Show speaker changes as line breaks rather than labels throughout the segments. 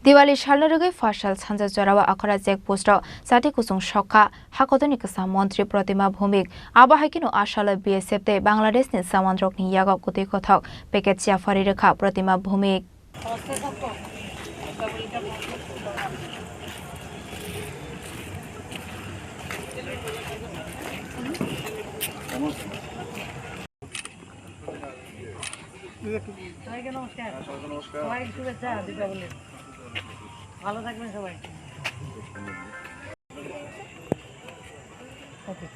Diwali Salno Rugwi Phasal Sanja Jorao Akhawra Checkpost Chati Kwchung Sokha Hakotoni Kasa Montri Pratima Bhumik Abahakino Ashala BSF te Bangladesh ni Samandrok ni Yaga Kuti Kothok Packet Jafari Rekha Pratima Bhumik
ভালো থাকবেন সবাই। ওকে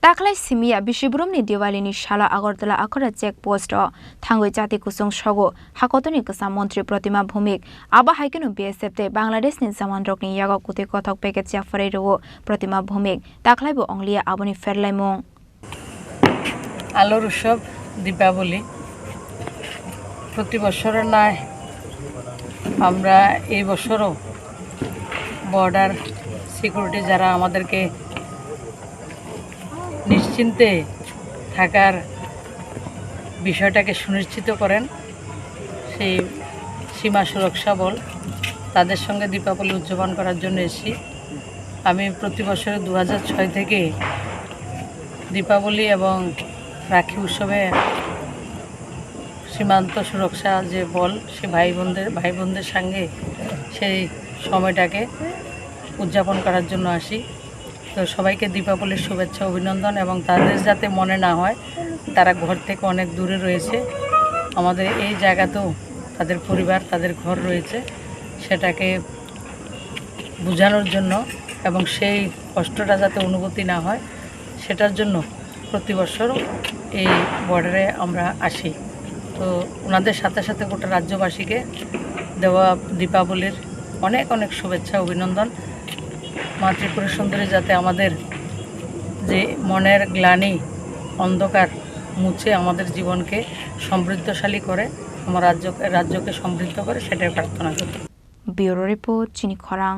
Taklai simia Bishibrum ni Diwali ni Shala Agartala Akhawra Checkpost Thangoi Chati Kwchung Sogo Hakotoni Kasa Montri Pratima Bhumik Abahakino BSF te Bangladesh ni Samandrok ni Yaga Kuti Kothok Packet Jafari Ro Pratima Bhumik Taklai bo Onglia Aboni Ferlaimong
আলোর উৎসব দীপাবলি প্রতি বছরের নয় আমরা এই বছরও border security যারা আমাদেরকে নিশ্চিন্তে থাকার বিষয়টাকে সুনিশ্চিত করেন সেই সীমা সুরক্ষা বল তাদের সঙ্গে দীপাবলি উদযাপন করার জন্য এসেছি আমি প্রতি বছর 2006 থেকে দীপাবলি এবং রাখি উৎসবে সীমান্ত সুরক্ষা যে বল সে ভাই বোনদের সঙ্গে সেই সময়টাকে উদযাপন করার জন্য আসি তো সবাইকে দীপাবলির শুভেচ্ছা অভিনন্দন এবং তাদের যাতে মনে না হয় তারা ঘর থেকে অনেক দূরে রয়েছে আমাদের এই জায়গাতেও তাদের পরিবার তাদের ঘর রয়েছে সেটাকে বোঝানোর জন্য এবং সেই কষ্টটা যাতে অনুভূতি না হয় সেটার জন্য প্রতি বছর এই বর্ডারে আমরা আসি তো ওনাদের সাথে সাথে গোটা রাজ্যবাসীকে দেওয়া দীপাবলির অনেক অনেক শুভেচ্ছা অভিনন্দন মা ত্রিপুরা সুন্দরী যাতে আমাদের যে মনের গ্লানি অন্ধকার মুছে আমাদের জীবনকে সমৃদ্ধশালী করে আমার রাজ্যকে সমৃদ্ধ করে সেটাই প্রার্থনা করি।
ব্যুরো রিপোর্ট চিনি খরাং।